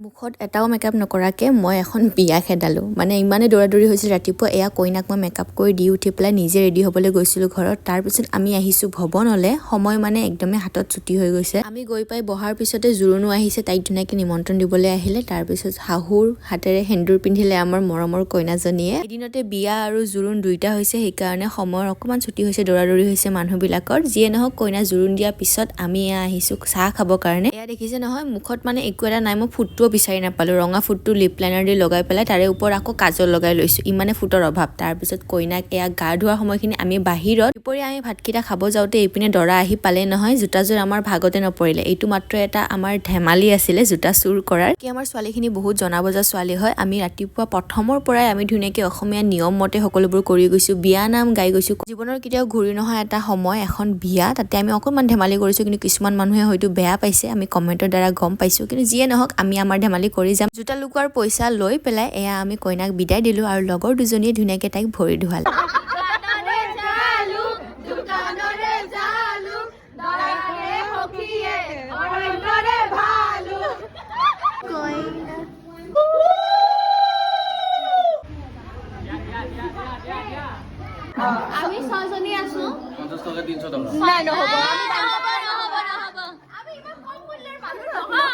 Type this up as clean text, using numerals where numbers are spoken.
মুখত এটাও মেকআপ নকৰাকৈ মই এখন বিয়া খেদালোঁ মানে ইমানে দৌৰা-দৌৰি হৈছিল ৰাতিপুৱা এয়া কইনাক মই মেকআপ কৰি দি উঠি পেলাই নিজে ৰেডি হ'বলৈ গৈছিলোঁ ঘৰত তাৰপিছত আমি আহিছোঁ ভৱনলৈ সময় মানে একদমেই হাতত ছুটি হৈ গৈছে আমি গৈ পাই বহাৰ পিছতে জোৰোণো আহিছে তাইক ধুনীয়াকৈ নিমন্ত্ৰণ দিবলৈ আহিলে তাৰপিছত শাহুৰ হাতেৰে সেন্দুৰ পিন্ধিলে আমাৰ মৰমৰ কইনাজনীয়ে এদিনতে বিয়া আৰু জোৰোণ দুইটা হৈছে সেইকাৰণে সময়ৰ অকণমান ছুটি হৈছে দৌৰা-দৌৰি হৈছে মানুহবিলাকৰ যিয়ে নহওক কইনা জোৰোণ দিয়াৰ পিছত আমি এয়া আহিছোঁ চাহ খাবৰ কাৰণে এয়া দেখিছে নহয় মুখত মানে একো এটা নাই মই ফুটটো বিচাৰি নাপালোঁ ৰঙা ফুটটো লিপ লাইনাৰ দি লগাই পেলাই তাৰে ওপৰত আকৌ কাজল লগাই লৈছোঁ ইমানে ফুটৰ অভাৱ তাৰপিছত কইনাক এয়া গা ধোৱাৰ সময়খিনি আমি বাহিৰত দুপৰীয়া আমি ভাতকেইটা খাব যাওঁতে এইপিনে দৰা আহি পালে নহয় জোতাযোৰ আমাৰ ভাগতে নপৰিলে এইটো মাত্ৰ এটা আমাৰ ধেমালি আছিলে জোতা চুৰ কৰাৰ কি আমাৰ ছোৱালীখিনি বহুত জনা বজা ছোৱালী হয় আমি ৰাতিপুৱা প্ৰথমৰ পৰাই আমি ধুনীয়াকৈ অসমীয়া নিয়ম মতে সকলোবোৰ কৰি গৈছোঁ বিয়া নাম গাই গৈছোঁ জীৱনৰ কেতিয়াও ঘূৰি নহয় এটা সময় এখন বিয়া তাতে আমি অকণমান ধেমালি কৰিছোঁ কিন্তু কিছুমান মানুহে হয়তো বেয়া পাইছে আমি কমেণ্টৰ দ্বাৰা গম পাইছোঁ কিন্তু যিয়ে নহওক আমি আমাৰ ধেমালি কৰি যাম জোতা লুকোৱাৰ পইচা লৈ পেলাই এয়া আমি কইনাক বিদায় দিলোঁ আৰু লগৰ দুজনীয়ে ধুনীয়াকৈ তাইক ভৰি ধুৱালে আমি ছজনী আছো 50 টকা 300 টকা নাই নহব আমি ইমান কম মূল্যৰ মানুহ নহয়